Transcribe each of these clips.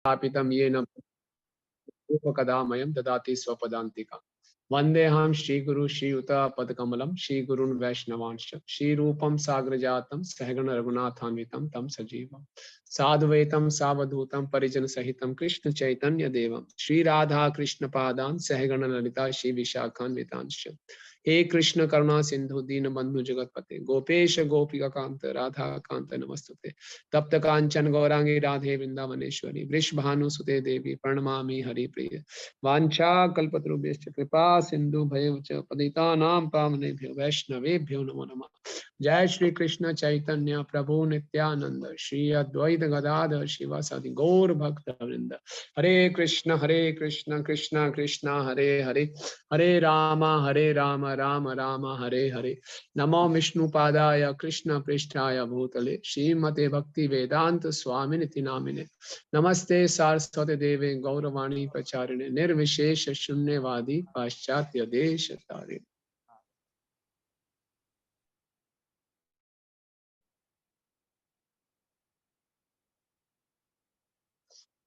स्थापितं येन कदामयं ददाति स्वपदान्तिका। वन्देऽहं श्रीगुरु श्रीयुतापदकमलं श्रीगुरून् वैष्णवांश्च श्रीरूपं साग्रजातं सहगण रघुनाथान्वितं तं सजीवं साद्वैतं सावधूतं परिजनसहितं कृष्ण चैतन्य देवं श्रीराधा कृष्ण पादान् सहगण ललिता श्री विशाखान्वितांश्च। हे कृष्ण करुणा सिंधु दीन बंधु जगतपते गोपेश गोपिका कांत राधा कांत नमस्तुते। तप्त कांचन गौरांगी राधे वृंदावनेश्वरी वृषभानुसुते देवी प्रणमामि हरिप्रिय। वांछा कल्पतरुभ्यश्च कृपा सिंधु भयं च पतितानां पावनेभ्यो वैष्णवेभ्यो नमो नमः। जय श्री कृष्ण चैतन्य प्रभु नित्यानंद श्री अद्वैत गदाधर शिवासादि गौर भक्त वृंद। हरे कृष्ण कृष्ण कृष्ण हरे हरे हरे राम राम राम हरे हरे। नमो विष्णुपादाय कृष्ण पृष्ठाय भूतले श्रीमते भक्ति वेदांत स्वामिनिति नामिने। नमस्ते सारस्वती देवे गौरवाणी प्रचारिणे निर्विशेष शून्यवादी पाश्चात्य देश तारिणे।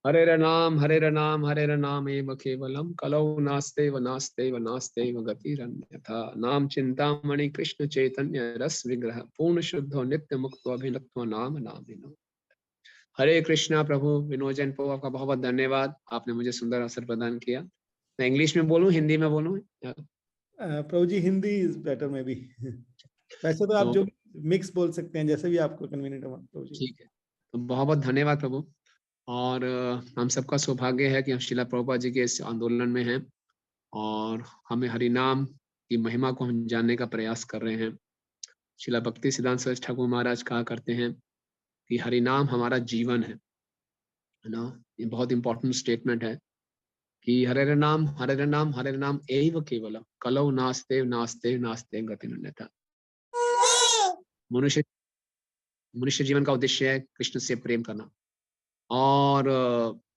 हरे नाम हरे नाम एव केवलम कलौ नास्तेव नास्तेव नास्तेव गतिरन्यथा। नाम चिंतामणि कृष्ण चैतन्य रस विग्रह पूर्ण शुद्धो नित्य मुक्तो अभिनत्व नाम नामिनो। हरे कृष्णा प्रभु विनोजन को आपका बहुत बहुत धन्यवाद। आपने मुझे सुंदर अवसर प्रदान किया। मैं इंग्लिश में बोलूं हिंदी में बोलूं? Prabhu ji Hindi is better may be. वैसे तो आप जो मिक्स बोल सकते हैं, जैसे भी आपको कन्वीनियंट हो प्रभु जी। ठीक है, तो बहुत बहुत धन्यवाद प्रभु। और हम सबका सौभाग्य है कि हम श्रीला प्रभुपाद जी के इस आंदोलन में हैं और हमें हरि नाम की महिमा को हम जानने का प्रयास कर रहे हैं। श्रीला भक्ति सिद्धांत सरस्वती ठाकुर महाराज कहा करते हैं कि हरि नाम हमारा जीवन है ना। ये बहुत इंपॉर्टेंट स्टेटमेंट है कि हरे नाम एव केवलम कलौ नास्ते नास्ते नास्ते गतिरन्यथा। मनुष्य मनुष्य जीवन का उद्देश्य है कृष्ण से प्रेम करना और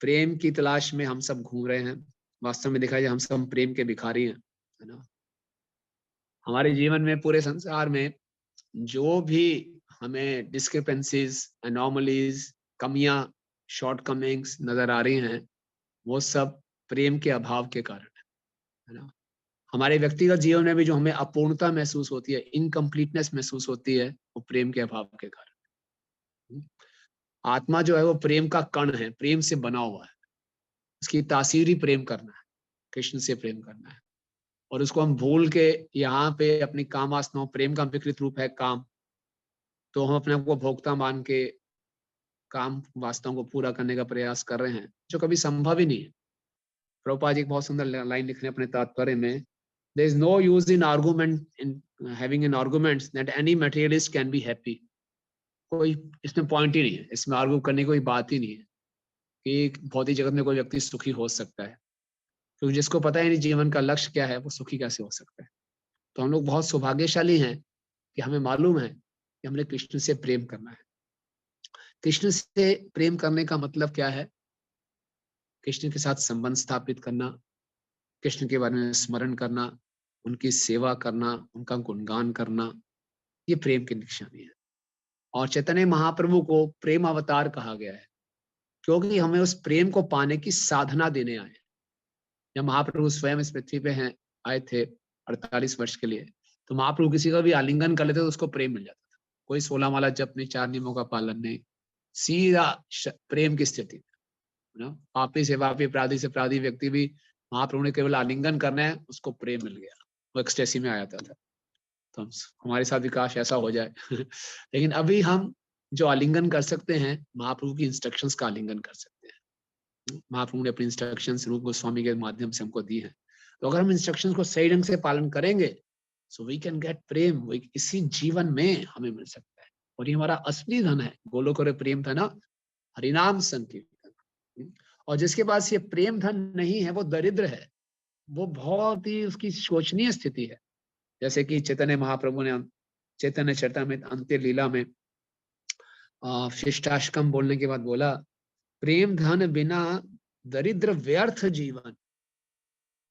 प्रेम की तलाश में हम सब घूम रहे हैं। वास्तव में देखा जाए हम सब प्रेम के भिखारी हैं, है ना। हमारे जीवन में पूरे संसार में जो भी हमें डिस्क्रिपेंसीज, एनॉमलीज, कमियां, शॉर्टकमिंग्स नजर आ रही हैं वो सब प्रेम के अभाव के कारण है ना। हमारे व्यक्तिगत जीवन में भी जो हमें अपूर्णता महसूस होती है, इनकम्प्लीटनेस महसूस होती है, वो प्रेम के अभाव के कारण। आत्मा जो है वो प्रेम का कण है, प्रेम से बना हुआ है। उसकी तासीर ही प्रेम करना है, कृष्ण से प्रेम करना है। और उसको हम भूल के यहाँ पे अपनी काम वासनाओं, प्रेम का विकृत रूप है काम, तो हम अपने आप को भोक्ता मान के काम वासनाओं को पूरा करने का प्रयास कर रहे हैं, जो कभी संभव ही नहीं है। प्रभुपाद जी एक बहुत सुंदर लाइन लिख रहे हैं अपने तात्पर्य में, there is no use in argument in having an arguments that any materialist can be happy। कोई इसमें पॉइंट ही नहीं है, इसमें आर्ग्यू करने की कोई बात ही नहीं है कि भौतिक जगत में कोई व्यक्ति सुखी हो सकता है, क्योंकि जिसको पता ही नहीं जीवन का लक्ष्य क्या है वो सुखी कैसे हो सकता है। तो हम लोग बहुत सौभाग्यशाली हैं कि हमें मालूम है कि हमने कृष्ण से प्रेम करना है। कृष्ण से प्रेम करने का मतलब क्या है? कृष्ण के साथ संबंध स्थापित करना, कृष्ण के बारे में स्मरण करना, उनकी सेवा करना, उनका गुणगान करना, ये प्रेम की निशानी है। और चैतन्य महाप्रभु को प्रेम अवतार कहा गया है क्योंकि हमें उस प्रेम को पाने की साधना देने आए। जब महाप्रभु स्वयं इस पृथ्वी पे हैं, आए थे 48 वर्ष के लिए, तो महाप्रभु किसी का भी आलिंगन कर लेते तो उसको प्रेम मिल जाता था। कोई 16 माला जप नहीं, 4 नियमों का पालन नहीं, सीधा प्रेम की स्थिति ना। पापी से पापी, अपराधी से अपराधी व्यक्ति भी महाप्रभु ने केवल आलिंगन करना है, उसको प्रेम मिल गया, वो एक्सटेसी में आ जाता था। तो हमारे साथ विकास ऐसा हो जाए लेकिन अभी हम जो आलिंगन कर सकते हैं, महाप्रभु की इंस्ट्रक्शंस का आलिंगन कर सकते हैं। महाप्रभु ने अपनी इंस्ट्रक्शंस रूप गोस्वामी के माध्यम से हमको दी है। तो अगर हम इंस्ट्रक्शंस को सही ढंग से पालन करेंगे, सो वी कैन गेट प्रेम। वो इसी जीवन में हमें मिल सकता है और ये हमारा असली धन है। गोलोक और प्रेम धन हरिनाम संकीर्तन। और जिसके पास ये प्रेम धन नहीं है वो दरिद्र है, वो बहुत ही उसकी शोचनीय स्थिति है। जैसे कि चैतन्य महाप्रभु ने चैतन्य चरितामृत अंत्य लीला में शिष्टाष्टकम बोलने के बाद बोला, प्रेम धन बिना दरिद्र व्यर्थ जीवन।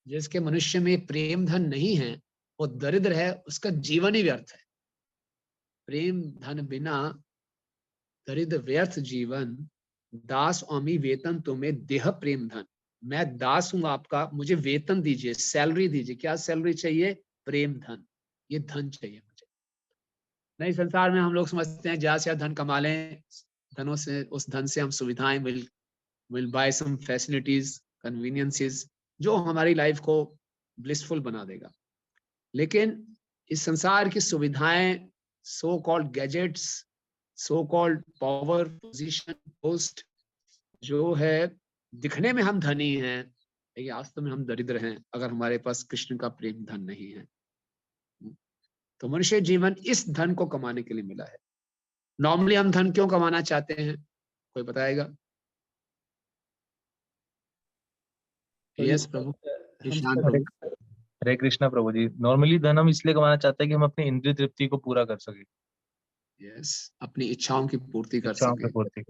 जिसके मनुष्य में प्रेम धन नहीं है वो दरिद्र है, उसका जीवन ही व्यर्थ है। प्रेम धन बिना दरिद्र व्यर्थ जीवन, दास अमी वेतन तुम्हें देह प्रेम धन, मैं दास हूं आपका, मुझे वेतन दीजिए, सैलरी दीजिए। क्या सैलरी चाहिए? प्रेम धन, ये धन चाहिए मुझे। नहीं, संसार में हम लोग समझते हैं ज्यादा से ज्यादा धन कमा लें, धनों से, उस धन से हम सुविधाएं will buy some facilities, conveniences, जो हमारी लाइफ को ब्लिसफुल बना देगा। लेकिन इस संसार की सुविधाएं, so called gadgets, so called power, position, post, जो है दिखने में हम धनी हैं, लेकिन वास्तव में हम दरिद्र हैं अगर हमारे पास कृष्ण का प्रेम धन नहीं है। तो मनुष्य जीवन इस धन को कमाने के लिए मिला है। नॉर्मली हम धन क्यों कमाना चाहते हैं, कोई बताएगा? यस प्रभु, ईशान हम हरे प्रभु। हरे कृष्णा प्रभु जी। नॉर्मली धन हम इसलिए कमाना चाहते हैं कि हम अपनी इंद्रिय तृप्ति को पूरा कर सके, यस, अपनी इच्छाओं की पूर्ति कर इच्छाओं की सके। पूर्ति।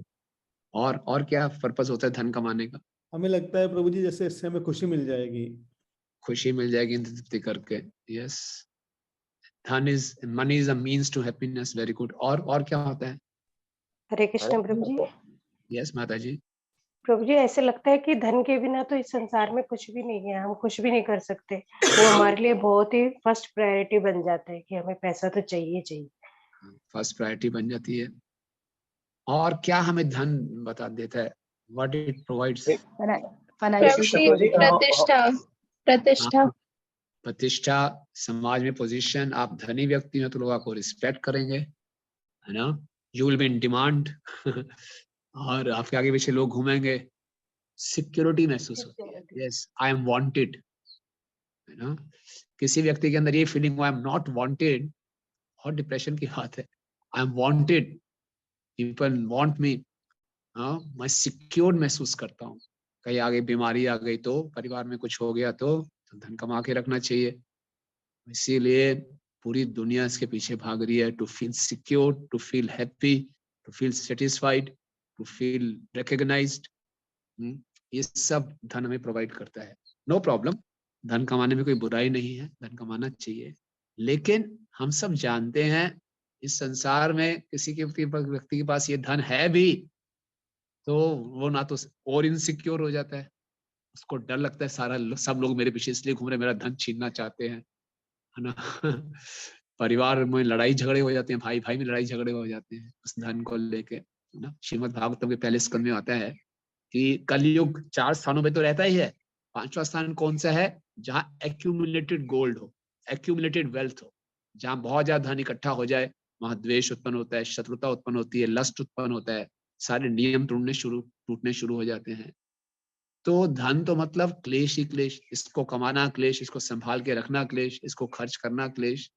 और क्या पर्पस होता है धन कमाने का? हमें लगता है प्रभु जी जैसे इससे हमें खुशी मिल जाएगी, खुशी मिल जाएगी इंद्रिय तृप्ति करके। यस, धन is, money is a means to happiness. Very good. और क्या होता है? हरे कृष्ण प्रभु जी। यस माता जी। प्रभु जी, ऐसे लगता है कि धन के बिना तो इस संसार में कुछ भी नहीं है, हम कुछ भी नहीं कर सकते। वो हमारे लिए बहुत ही फर्स्ट प्रायोरिटी बन जाता है कि हमें पैसा तो चाहिए चाहिए। फर्स्ट प्रायोरिटी बन जाती है। और क्या हमें धन बता देता है? What it provides? प्रतिष्ठा, प्रतिष्ठा। प्रतिष्ठा, समाज में पोजीशन। आप धनी व्यक्ति हैं तो लोग आपको रिस्पेक्ट करेंगे, है ना? You will be in demand और आपके आगे पीछे लोग घूमेंगे, सिक्योरिटी महसूस होती है। यस, आई एम वांटेड, है ना? किसी व्यक्ति के अंदर ये feeling I am not wanted, और डिप्रेशन की बात है। I am wanted, people want me, मैं सिक्योर्ड महसूस करता हूँ। कहीं आगे बीमारी आ गई तो, परिवार में कुछ हो गया तो धन कमा के रखना चाहिए। इसीलिए पूरी दुनिया इसके पीछे भाग रही है, to feel secure, to feel happy, to feel satisfied, to feel recognised. ये सब धन हमें प्रोवाइड करता है। नो प्रॉब्लम, धन कमाने में कोई बुराई नहीं है, धन कमाना चाहिए। लेकिन हम सब जानते हैं इस संसार में किसी के व्यक्ति के पास ये धन है भी तो वो ना तो और इनसिक्योर हो जाता है, उसको डर लगता है, सब लोग मेरे पीछे इसलिए घूम रहे, मेरा धन छीनना चाहते हैं, है ना? परिवार में लड़ाई झगड़े हो जाते हैं, भाई भाई में लड़ाई झगड़े हो जाते हैं उस धन को लेके, है ना? श्रीमद् भागवतम के पहले स्कंद में आता है कि कलयुग 4 स्थानों पे तो रहता ही है। 5वां स्थान कौन सा है? जहां एक्यूमुलेटेड गोल्ड हो, एक्यूमुलेटेड वेल्थ हो, जहां बहुत ज्यादा धन इकट्ठा हो जाए, वहां द्वेष उत्पन्न होता है, शत्रुता उत्पन्न होती है, लस्ट उत्पन्न होता है, सारे नियम टूटने शुरू हो जाते हैं। तो धन तो मतलब क्लेश ही क्लेश, इसको कमाना क्लेश, इसको संभाल के रखना क्लेश, इसको खर्च करना क्लेश।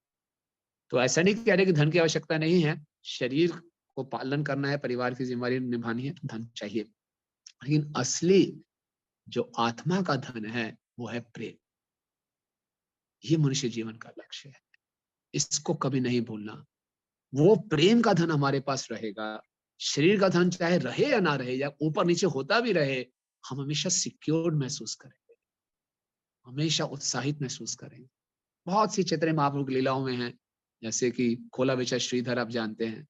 तो ऐसा नहीं कह रहे कि धन की आवश्यकता नहीं है, शरीर को पालन करना है, परिवार की जिम्मेदारी निभानी है, तो धन चाहिए। लेकिन असली जो आत्मा का धन है वो है प्रेम। ये मनुष्य जीवन का लक्ष्य है, इसको कभी नहीं भूलना। वो प्रेम का धन हमारे पास रहेगा, शरीर का धन चाहे रहे या ना रहे, या ऊपर नीचे होता भी रहे, हम हमेशा सिक्योर्ड महसूस करेंगे, हमेशा उत्साहित महसूस करेंगे। बहुत सी चैतन्य महाप्रभु की लीलाओं में है, जैसे कि खोला बेचा श्रीधर, आप जानते हैं,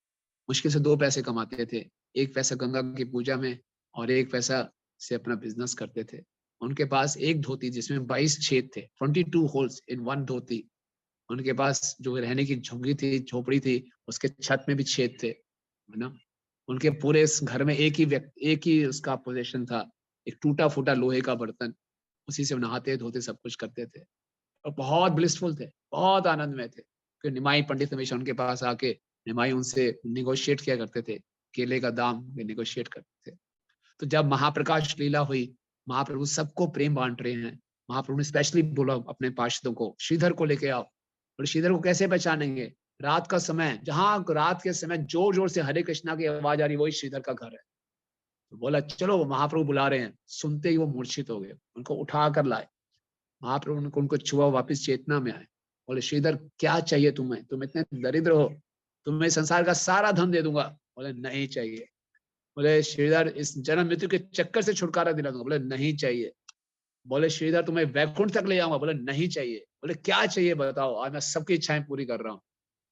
मुश्किल से 2 पैसे कमाते थे, 1 पैसा गंगा की पूजा में और 1 पैसा से अपना बिजनेस करते थे। उनके पास एक धोती जिसमें 22 छेद थे, 22 होल्स इन 1 धोती। उनके पास जो रहने की झुग्गी थी, झोपड़ी थी, उसके छत में भी छेद थे, है ना? उनके पूरे इस घर में एक ही उसका पोजीशन था, एक टूटा फूटा लोहे का बर्तन, उसी से नहाते धोते सब कुछ करते थे और बहुत ब्लिसफुल थे, बहुत आनंद में थे। फिर निमाई पंडित हमेशा उनके पास आके, निमाई उनसे निगोशिएट किया करते थे, केले का दाम निगोशिएट करते थे। तो जब महाप्रकाश लीला हुई, महाप्रभु सबको प्रेम बांट रहे हैं, महाप्रभु ने स्पेशली बोला अपने पार्षदों को, श्रीधर को लेके आओ। और श्रीधर को कैसे पहचानेंगे? रात का समय, जहां रात के समय जोर जोर से हरे कृष्णा की आवाज आ रही, वही श्रीधर का घर है। तो बोला चलो, महाप्रभु बुला रहे हैं। सुनते ही वो मूर्छित हो गए, उनको उठा कर लाए। महाप्रभु उनको छुआ, वापिस चेतना में आए। बोले श्रीधर क्या चाहिए तुम्हें? तुम इतने दरिद्र हो, तुम्हें संसार का सारा धन दे दूंगा। बोले नहीं चाहिए। बोले श्रीधर इस जन्म मृत्यु के चक्कर से छुटकारा दिला दूंगा। बोले नहीं चाहिए। बोले श्रीधर तुम्हें वैकुंठ तक ले जाऊंगा। बोले नहीं चाहिए। बोले क्या चाहिए बताओ, आज मैं सबकी इच्छाएं पूरी कर रहा हूँ।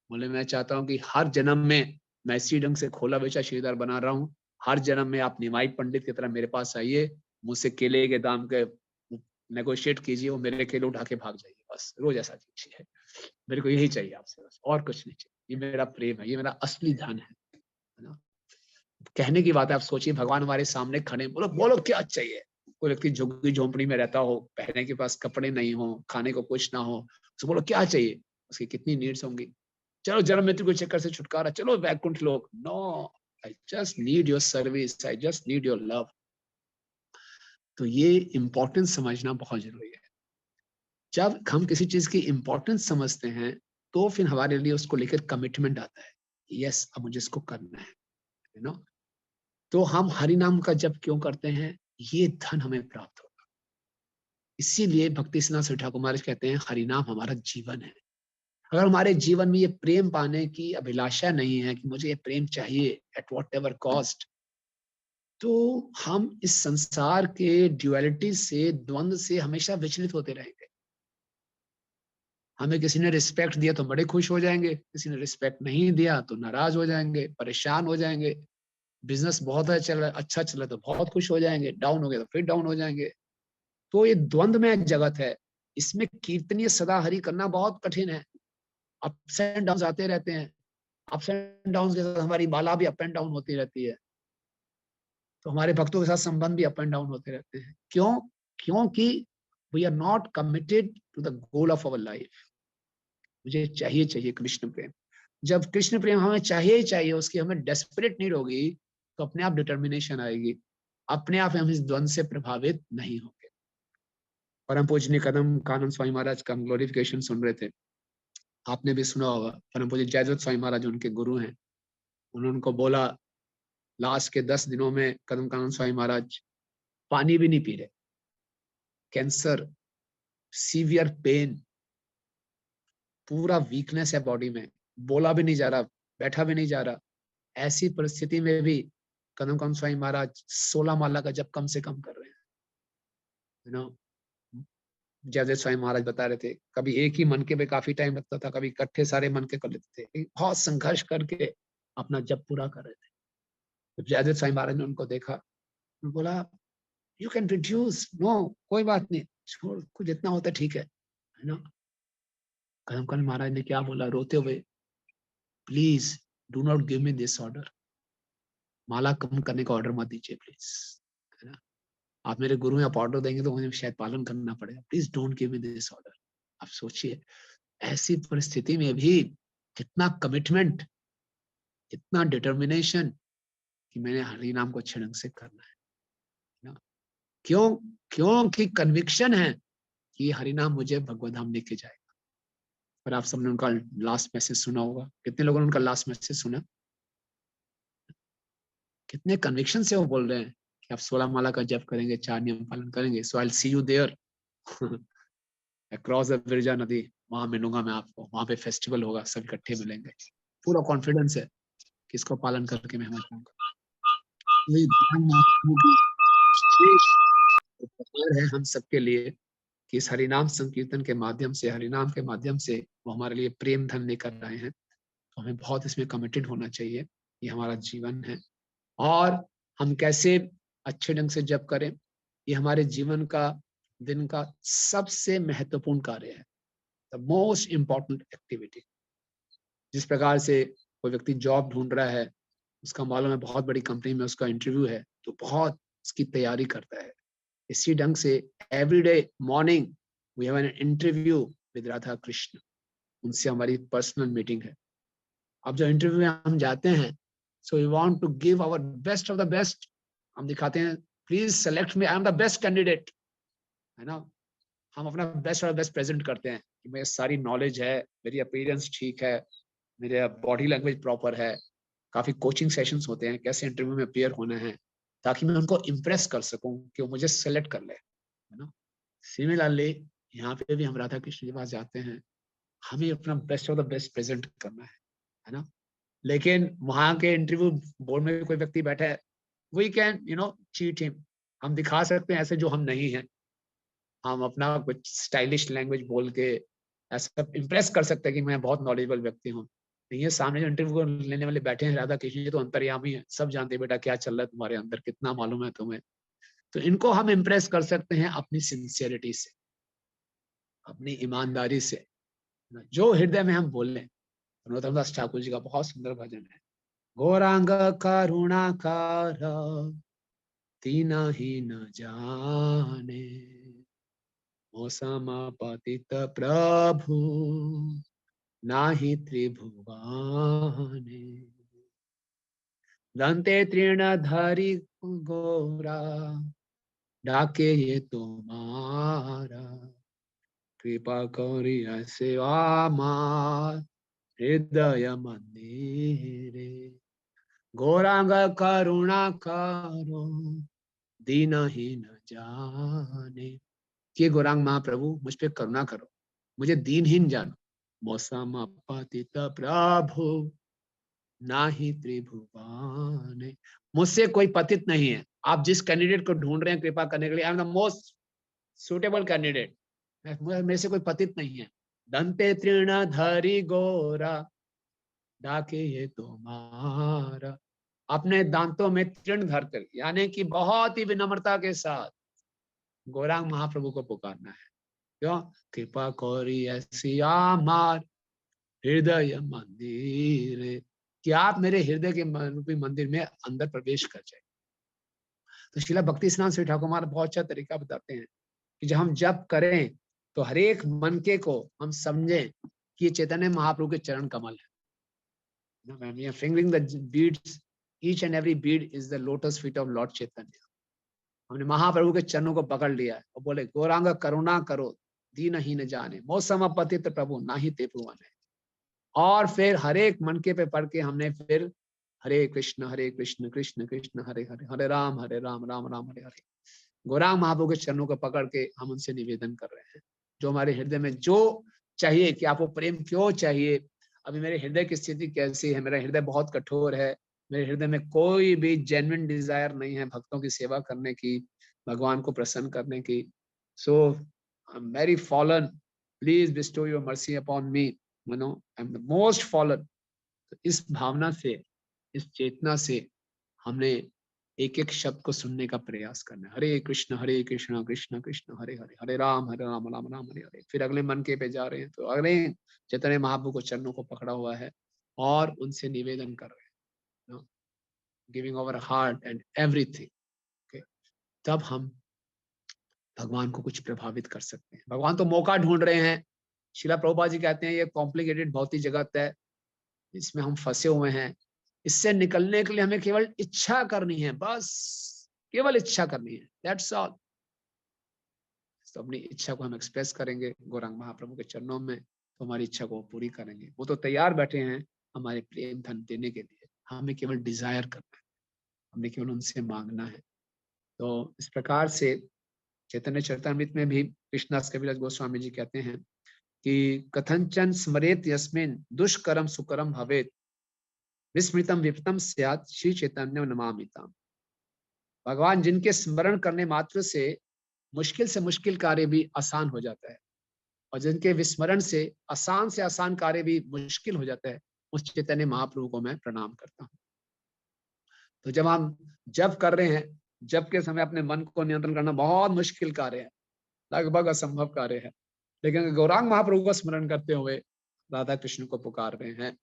बोले मैं चाहता हूँ कि हर जन्म में मैं इसी ढंग से खोला बेचा श्रीधर बना रहा हूँ हर जन्म में आप निमाई पंडित की तरह मेरे पास आइए, मुझसे केले के दाम के नेगोशिएट कीजिए और मेरे केले उठा के भाग जाइए, बस रोज ऐसा कीजिए। मेरे को यही चाहिए आपसे, बस और कुछ नहीं चाहिए। ये मेरा प्रेम है, ये मेरा असली धन है ना। कहने की बात है, आप सोचिए भगवान हमारे सामने खड़े, बोलो बोलो क्या चाहिए। कोई व्यक्ति झुग्गी झोंपड़ी में रहता हो, पहनने के पास कपड़े नहीं हो, खाने को कुछ ना हो, तो बोलो क्या चाहिए, उसकी कितनी नीड्स होंगी। चलो जन्म मृत्यु के चक्कर से छुटकारा, चलो वैकुंठ लोक। No, I just need your service, I just need your love. तो ये इम्पोर्टेंस समझना बहुत जरूरी है। जब हम किसी चीज की इम्पोर्टेंस समझते हैं तो फिर हमारे लिए उसको लेकर कमिटमेंट आता है, यस अब मुझे इसको करना है, यू नो। तो हम हरि नाम का जप क्यों करते हैं, ये धन हमें प्राप्त होगा। इसीलिए भक्ति सिद्धांत ठाकुर महाराज कहते हैं हरि नाम हमारा जीवन है। अगर हमारे जीवन में ये प्रेम पाने की अभिलाषा नहीं है कि मुझे ये प्रेम चाहिए एट वॉट एवर कॉस्ट, तो हम इस संसार के ड्युअलिटी से, द्वंद्व से हमेशा विचलित होते रहेंगे। हमें किसी ने रिस्पेक्ट दिया तो बड़े खुश हो जाएंगे, किसी ने रिस्पेक्ट नहीं दिया तो नाराज हो जाएंगे, परेशान हो जाएंगे। बिजनेस बहुत अच्छा चला तो बहुत खुश हो जाएंगे, डाउन हो गया तो फिर डाउन हो जाएंगे। तो ये द्वंद्व में जगत है, इसमें कीर्तनीय सदा हरि करना बहुत कठिन है। अप्स एंड डाउन आते रहते हैं, अप्स एंड डाउन के साथ हमारी बाला भी अप एंड डाउन होती रहती है, तो हमारे भक्तों के साथ संबंध भी अप एंड डाउन होते रहते हैं। क्यों? क्योंकि we are not committed to the goal of our life. मुझे चाहिए कृष्ण प्रेम। जब कृष्ण प्रेम हमें चाहिए ही चाहिए, उसकी हमें डेस्परेट नीड होगी, तो अपने आप डिटर्मिनेशन आएगी, अपने आप हम इस द्वंद्व से प्रभावित नहीं होंगे। परम पूजनीय कदम कानन स्वामी महाराज का ग्लोरिफिकेशन सुन रहे थे, आपने भी सुना होगा। परम पूज्य जयदत्त स्वामी महाराज उनके गुरु हैं, उन्होंने उनको बोला लास्ट के 10 दिनों में कदम कानन स्वामी महाराज पानी भी नहीं पी रहे, कैंसर, सीवियर पेन, पूरा वीकनेस है बॉडी में, बोला भी नहीं जा रहा, बैठा भी नहीं जा रहा। ऐसी परिस्थिति में भी कदम कानन स्वामी महाराज 16 माला का जप कम से कम कर रहे हैं, यू नो। जयदेव स्वामी महाराज बता रहे थे, कभी एक ही मन के पे काफी टाइम लगता था, कभी इकट्ठे सारे मन के कर लेते थे, बहुत संघर्ष करके अपना जप पूरा कर रहे थे। तो जयदेव स्वामी महाराज ने उनको देखा, उन्होंने बोला यू कैन रिड्यूस, नो कोई बात नहीं, छोड़, कुछ जितना होता ठीक है ना। कदम कानन महाराज ने क्या बोला रोते हुए, please do not give me this order, माला कम करने का ऑर्डर मत दीजिए प्लीज, है ना। आप मेरे गुरु हैं, आप ऑर्डर देंगे तो मुझे शायद पालन करना पड़ेगा, please don't give me this order. आप सोचिए ऐसी परिस्थिति में भी कितना कमिटमेंट, कितना डिटर्मिनेशन कि मैंने हरि नाम को अच्छे ढंग से करना है ना। क्यों? क्योंकि कन्विक्शन है कि हरि नाम मुझे भगवत धाम लेके जाएगा। पर आप सबने उनका लास्ट मैसेज सुना होगा, कितने लोगों ने उनका लास्ट मैसेज सुना? कितने कन्विक्शन से वो बोल रहे हैं कि आप 16 माला का जप करेंगे, 4 नियम पालन करेंगे, so I will see you there across the Viraja नदी, वहां मिलूंगा मैं आपको, वहां पे फेस्टिवल होगा, सब इकट्ठे मिलेंगे। पूरा कॉन्फिडेंस है कि इसको पालन करके मैं जाऊंगा। है हम सबके लिए कि इस हरिनाम संकीर्तन के माध्यम से, हरिनाम के माध्यम से वो हमारे लिए प्रेम धन लेकर आए हैं, तो हमें बहुत इसमें कमिटेड होना चाहिए। ये हमारा जीवन है और हम कैसे अच्छे ढंग से जप करें, ये हमारे जीवन का, दिन का सबसे महत्वपूर्ण कार्य है, द मोस्ट इम्पॉर्टेंट एक्टिविटी। जिस प्रकार से कोई व्यक्ति जॉब ढूंढ रहा है, उसका मालूम है बहुत बड़ी कंपनी में उसका इंटरव्यू है, तो बहुत उसकी तैयारी करता है। इसी ढंग से every day morning we have an interview with Radha Krishna, उनसे हमारी पर्सनल मीटिंग है। अब जो इंटरव्यू में हम जाते हैं, so we want to give our best of the best, हम दिखाते हैं please select me, I am the best candidate, है ना। हम अपना बेस्ट और बेस्ट प्रेजेंट करते हैं कि मेरी सारी नॉलेज है, मेरी अपीयरेंस ठीक है, मेरे बॉडी लैंग्वेज प्रॉपर है। काफी कोचिंग सेशंस होते हैं कैसे इंटरव्यू में अपीयर होना है, ताकि मैं उनको इम्प्रेस कर सकूं कि वो मुझे सेलेक्ट कर ले, है ना। सिमिलरली यहाँ पे भी हम राधा कृष्ण के पास जाते हैं, हमें अपना best of the best present करना है ना। लेकिन वहां के इंटरव्यू बोर्ड में भी कोई व्यक्ति बैठा है, वी कैन चीट हिम, हम दिखा सकते हैं ऐसे जो हम नहीं हैं, हम अपना कुछ स्टाइलिश लैंग्वेज बोल के ऐसा इम्प्रेस कर सकते हैं कि मैं बहुत नॉलेजेबल व्यक्ति हूँ, ये सामने जो इंटरव्यू लेने वाले बैठे हैं राधा कृष्ण, ये तो अंतर्यामी है, सब जानते हैं बेटा क्या चल रहा है तुम्हारे अंदर, कितना मालूम है तुम्हें। तो इनको हम इम्प्रेस कर सकते हैं अपनी सिंसियरिटी से, अपनी ईमानदारी से, जो हृदय में हम बोल लें। नरोत्तमदास ठाकुर जी का बहुत सुंदर भजन है, गौरांग करुणाकार तीना ही न जाने, मौसम पतित प्रभु नाही त्रिभुवाने, दंते तृण धरि गोरा डाके ये तुम्हारा, कृपा करी ऐसे आमार हृदय मंदिरे, गौरांग करुणा करो दीनहीन जाने, कि गौरांग महाप्रभु मुझ पे करुणा करो, मुझे दीनहीन जानो, मौसम पतित प्रभु नाही त्रिभुवाने, मुझसे कोई पतित नहीं है। आप जिस कैंडिडेट को ढूंढ रहे हैं कृपा करने के लिए, आई am the most suitable candidate, मेरे से कोई पतित नहीं है। दंते तृण धरि गोरा डाके ये तुम्हारा, अपने दांतों में तृण धरकर, यानी कि बहुत ही विनम्रता के साथ गौरांग महाप्रभु को पुकारना है। क्यों? कृपा करी ऐसी आमार हृदय मंदिर, कि आप मेरे हृदय के रूपी मंदिर में अंदर प्रवेश कर जाए। तो श्रीला भक्ति सिद्धांत श्री ठाकुर महाराज बहुत अच्छा तरीका बताते हैं कि जब हम जप करें तो हर एक मनके को हम समझें कि ये चैतन्य महाप्रभु के चरण कमल है। When we are fingering the beads, each and every bead is the lotus feet of Lord Chaitanya. हमने महाप्रभु के चरणों को पकड़ लिया है और बोले गौरांग करुणा करो दीनहीन जाने, मौसम पतित प्रभु नाही ते भुवने। और फिर हर एक मनके पे पढ़ के हमने फिर हरे कृष्ण कृष्ण कृष्ण हरे हरे, हरे राम राम राम हरे हरे। गौरांग महाप्रभु के चरणों को पकड़ के हम उनसे निवेदन कर रहे हैं, जो हमारे हृदय में जो चाहिए, कि आपको प्रेम क्यों चाहिए, अभी मेरे हृदय की स्थिति कैसी है, मेरा हृदय बहुत कठोर है, मेरे हृदय में कोई भी जेन्युइन डिजायर नहीं है भक्तों की सेवा करने की, भगवान को प्रसन्न करने की। So I am very fallen, please bestow your mercy upon me, you know I am the most fallen. तो इस भावना से, इस चेतना से हमने एक एक शब्द को सुनने का प्रयास करना है। हरे कृष्ण कृष्ण कृष्ण हरे हरे, हरे राम राम राम हरे हरे। फिर अगले मन के पे जा रहे हैं तो अगले चैतन्य महाप्रभु को चरणों को पकड़ा हुआ है और उनसे निवेदन कर रहे हैं, giving over heart and everything. तब हम भगवान को कुछ प्रभावित कर सकते हैं। भगवान तो मौका ढूंढ रहे हैं। श्रीला प्रभुपाद जी कहते हैं ये कॉम्प्लिकेटेड भौतिक जगत है, इसमें हम फंसे हुए हैं, इससे निकलने के लिए हमें केवल इच्छा करनी है, बस केवल इच्छा करनी है, दैट्स ऑल। तो अपनी इच्छा को हम एक्सप्रेस करेंगे गौरांग महाप्रभु के चरणों में, तो हमारी इच्छा को पूरी करेंगे। वो तो तैयार बैठे हैं हमारे प्रेम धन देने के लिए, हमें केवल डिजायर करना है, हमें केवल उनसे मांगना है। तो इस प्रकार से चैतन्य चरितामृत में भी कृष्णदास कविराज गोस्वामी जी कहते हैं कि कथंचन स्मरेत यस्मिन दुष्करम सुकरम भवेत, विस्मृतम विपतम स्यात् श्री चैतन्य नमामिताम। भगवान जिनके स्मरण करने मात्र से मुश्किल कार्य भी आसान हो जाता है, और जिनके विस्मरण से आसान कार्य भी मुश्किल हो जाता है, उस चैतन्य महाप्रभु को मैं प्रणाम करता हूँ। तो जब हम जप कर रहे हैं, जप के समय अपने मन को नियंत्रण करना बहुत मुश्किल कार्य है, लगभग असंभव कार्य है, लेकिन गौरांग महाप्रभु का स्मरण करते हुए राधा कृष्ण को पुकार रहे हैं,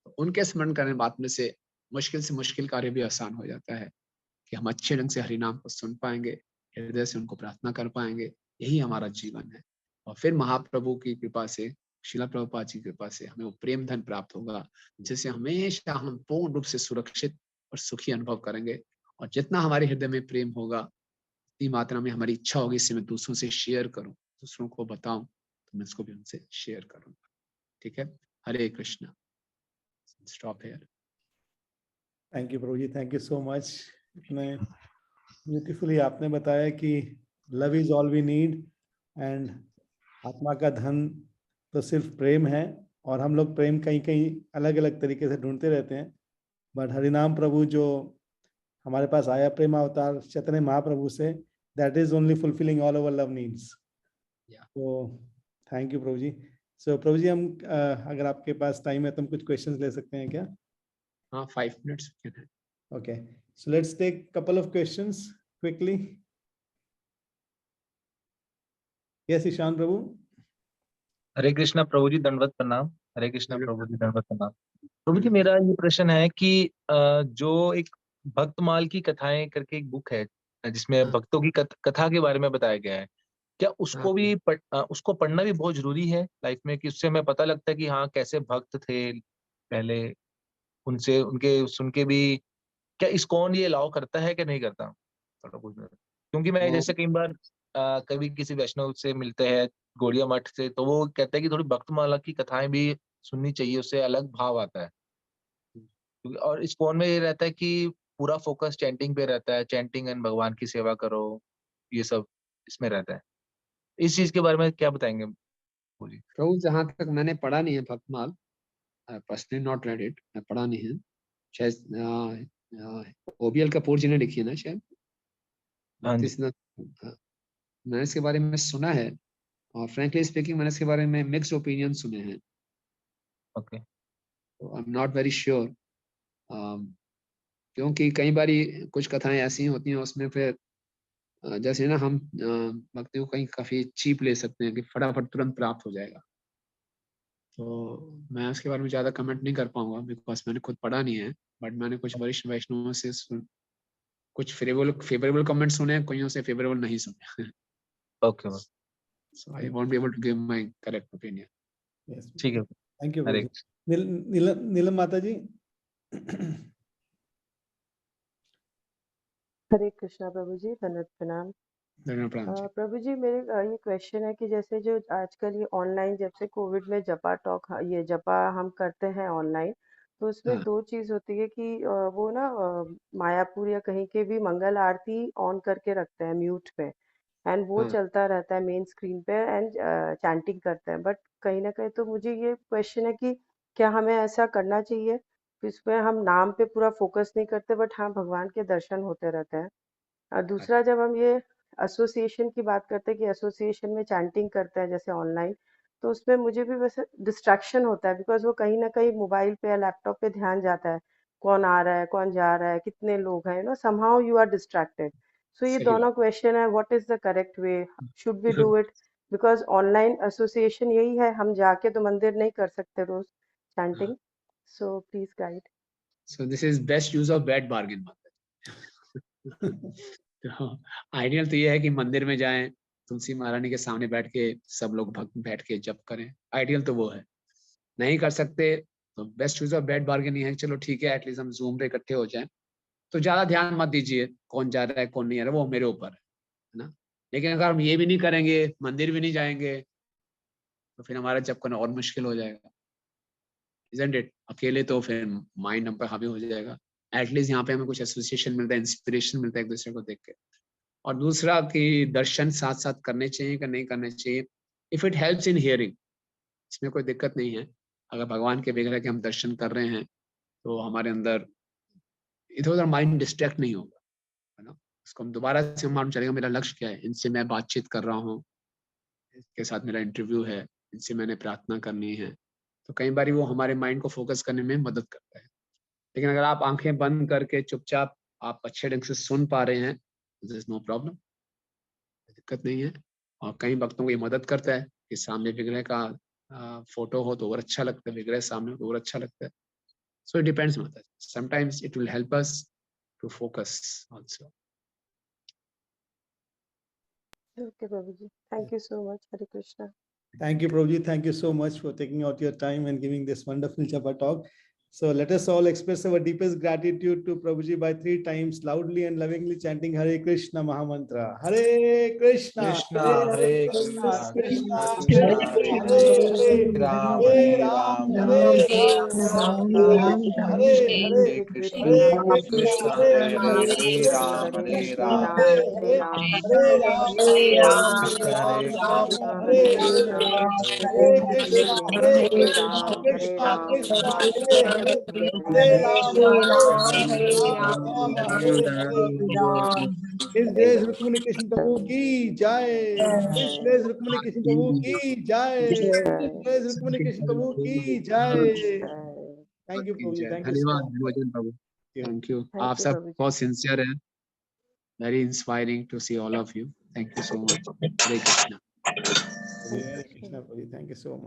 तो उनके स्मरण करने मात्र से मुश्किल कार्य भी आसान हो जाता है, कि हम अच्छे ढंग से हरिनाम को सुन पाएंगे, हृदय से उनको प्रार्थना कर पाएंगे। यही हमारा जीवन है। और फिर महाप्रभु की कृपा से, श्रीला प्रभुपाद जी की कृपा से हमें वो प्रेम धन प्राप्त होगा, जिससे हमेशा हम पूर्ण रूप से सुरक्षित और सुखी अनुभव करेंगे। और जितना हमारे हृदय में प्रेम होगा, उतनी मात्रा में हमारी इच्छा होगी इससे मैं दूसरों से शेयर करूं, दूसरों को बताऊं, तो मैं इसको भी उनसे शेयर करूंगा। ठीक है, Hare Krishna. Stop here. Thank you Prabhu ji, thank you so much. इतने ब्यूटीफुली आपने बताया कि love is all we need, and आत्मा का धन तो सिर्फ प्रेम है, और हम लोग प्रेम कहीं कहीं अलग अलग तरीके से ढूंढते रहते हैं, बट हरिनाम प्रभु जो हमारे पास आया प्रेम अवतार चैतन्य महाप्रभु से, that is only fulfilling all our love needs. तो थैंक यू प्रभु जी। सो प्रभु जी, हम अगर आपके पास टाइम है तो हम कुछ क्वेश्चंस ले सकते हैं क्या? हाँ, 5 minutes. Okay, so let's take couple of questions quickly. Yes, Ishan प्रभु. हरे कृष्णा प्रभु जी, दंडवत प्रणाम। हरे कृष्णा हरे प्रभु जी, दंडवत प्रणाम। प्रभु जी, मेरा ये प्रश्न है कि जो एक भक्तमाल की कथाएं करके एक बुक है जिसमें हाँ। भक्तों की कथा के बारे में बताया गया है, क्या उसको हाँ। भी उसको पढ़ना भी बहुत जरूरी है लाइफ में, कि उससे हमें पता लगता है कि हाँ कैसे भक्त थे पहले, उनसे उनके सुन के भी क्या इस्कॉन ये अलाउ करता है कि नहीं करता? थोड़ा कुछ क्योंकि मैं वो जैसे कई बार कभी किसी वैष्णव से मिलते हैं गौड़िया मठ से, तो वो कहते हैं कि थोड़ी भक्तमाला की कथाएं भी सुननी चाहिए, उससे अलग भाव आता है। और इस्कॉन में ये रहता है कि पूरा फोकस चैंटिंग पे रहता है, चैंटिंग एंड भगवान की सेवा करो, ये सब इसमें रहता है। इस चीज के बारे में क्या बताएंगे जी? प्रभु, जहाँ तक मैंने पढ़ा नहीं है Bhaktamal, personally not read it, मैं पढ़ा नहीं है। शायद ओबीएल कपूर जी ने लिखी है ना शायद, हाँ भक्ति जी। सिद्धांत। हाँ, मैंने इसके बारे में सुना है, और फ्रैंकली स्पीकिंग मैंने इसके बारे में मिक्स्ड ओपिनियन सुने हैं, ओके। तो I am not very sure. क्योंकि कई बारी कुछ कथाएं ऐसी होती हैं उसमें फिर जैसे ना हम भक्ति को कहीं काफी चीप ले सकते हैं कि फटाफट तुरंत प्राप्त हो जाएगा। तो मैं उसके बारे में ज्यादा कमेंट नहीं कर पाऊंगा, बिकॉज मैंने खुद पढ़ा नहीं है। बट मैंने कुछ वरिष्ठ वैष्णवों से कुछ फेवरेबल कमेंट सुने, कईयों से फेवरेबल नहीं सुने। Okay. So I won't be able to give my correct opinion. Yes. ठीक है। Thank you, हरे प्रभु जी. नीलम माता जी. हरे कृष्णा प्रभु जी, दंडवत प्रणाम। प्रभु जी, मेरे ये क्वेश्चन है कि जैसे जो आजकल ये ऑनलाइन, जब से कोविड में जपा टॉक, ये जपा हम करते हैं ऑनलाइन, तो उसमें हाँ। दो चीज होती है कि वो ना मायापुर या कहीं के भी मंगल आरती ऑन करके रखते हैं म्यूट पे, एंड वो हाँ। चलता रहता है मेन स्क्रीन पे, एंड चैंटिंग करते हैं। बट कहीं ना कहीं तो मुझे ये क्वेश्चन है कि क्या हमें ऐसा करना चाहिए? इसमें हम नाम पे पूरा फोकस नहीं करते, बट हाँ भगवान के दर्शन होते रहते हैं। और दूसरा, जब हम ये एसोसिएशन की बात करते हैं कि एसोसिएशन में चैंटिंग करते हैं जैसे ऑनलाइन, तो उसमें मुझे भी वैसे डिस्ट्रैक्शन होता है, बिकॉज वो कहीं ना कहीं मोबाइल पे या लैपटॉप पे ध्यान जाता है, कौन आ रहा है, कौन जा रहा है, कितने लोग हैं, somehow you are distracted. So ये सही दोनों क्वेश्चन है, what is the correct way, should we do it? Because online association यही है, हम जाके तो मंदिर नहीं कर सकते रोज chanting. So please guide. So this is best use of bad bargain. तो आइडियल तो ये है कि मंदिर में जाएं, तुलसी महारानी के सामने बैठ के सब लोग भक्त बैठ के जप करें। आइडियल तो वो है। नहीं कर सकते तो best use of bad bargain ये है, चलो ठीक है एटलीस्ट हम जूम पे इकट्ठे हो जाएं। तो ज्यादा ध्यान मत दीजिए कौन जा रहा है कौन नहीं आ रहा है, वो मेरे ऊपर है ना। लेकिन अगर हम ये भी नहीं करेंगे, मंदिर भी नहीं जाएंगे, तो फिर हमारा जप करना और मुश्किल हो जाएगा, इजंट इट? अकेले तो फिर माइंड हम पर हावी हो जाएगा। एटलीस्ट यहाँ पे हमें कुछ एसोसिएशन मिलता है, इंस्पिरेशन मिलता है एक दूसरे को देख के। और दूसरा कि दर्शन साथ साथ करने चाहिए कि नहीं करने चाहिए। If it helps in hearing, इसमें कोई दिक्कत नहीं है। अगर भगवान के विग्रह के हम दर्शन कर रहे हैं तो हमारे अंदर इधर उधर माइंड डिस्ट्रैक्ट नहीं होगा, है ना। उसको हम दोबारा से मालूम चलेगा मेरा लक्ष्य क्या है, इनसे मैं बातचीत कर रहा हूँ, इसके साथ मेरा इंटरव्यू है, इनसे मैंने प्रार्थना करनी है। तो कई बार वो हमारे माइंड को फोकस करने में मदद करता है। लेकिन अगर आप आंखें बंद करके चुपचाप आप अच्छे ढंग से सुन पा रहे हैं, देयर इज नो प्रॉब्लम, दिक्कत नहीं है। और कई भक्तों को ये मदद करता है कि सामने विग्रह का फोटो हो तो और अच्छा लगता है, विग्रह सामने हो तो और अच्छा लगता है। सो इट डिपेंड्स माता जी, sometimes it will help us to focus also. Okay Prabhu ji, thank you so much. Hare Krishna. Thank you, Prabhuji. Thank you so much for taking out your time and giving this wonderful Japa talk. So let us all express our deepest gratitude to Prabhuji by 3 times loudly and lovingly chanting Hare Krishna Mahamantra. Hare Krishna, Hare Krishna, Krishna, Krishna, Krishna Krishna, Krishna, Hare Hare Hare, Ram, Hare Hare Ram, Ram, Hare Ram Ram, Ram, Ram Ram, Ram, Hare Hare Hare, Hare, Hare Krishna, Hare Hare Krishna, Krishna, Hare Hare Hare, Krishna, Hare Hare Ram, Krishna, Hare Krishna, Ram, Hare Hare, Hare Ram, Hare Ram, Krishna Ram Hare Ram, Krishna, Hare Krishna Hare, Krishna, Hare Hare Hare, Krishna, Hare Hare Ram, Krishna, Hare Krishna Ram, Krishna, Hare Hare Hare Rama, Hare Rama. His Grace Rukmini Krishna Prabhu ki jai. His Grace Rukmini Krishna Prabhu ki jai. His Grace Rukmini Krishna Prabhu ki jai. Thank you, Prabhu ji. Thank you so धन्यवाद much. Nirvachan Prabhu, thank you. Thank आप you, सब Prabhuji. बहुत sincere हैं, very inspiring to see all of you, thank you so much. Hare Krishna. Hare Krishna, Prabhu ji. Thank you so much.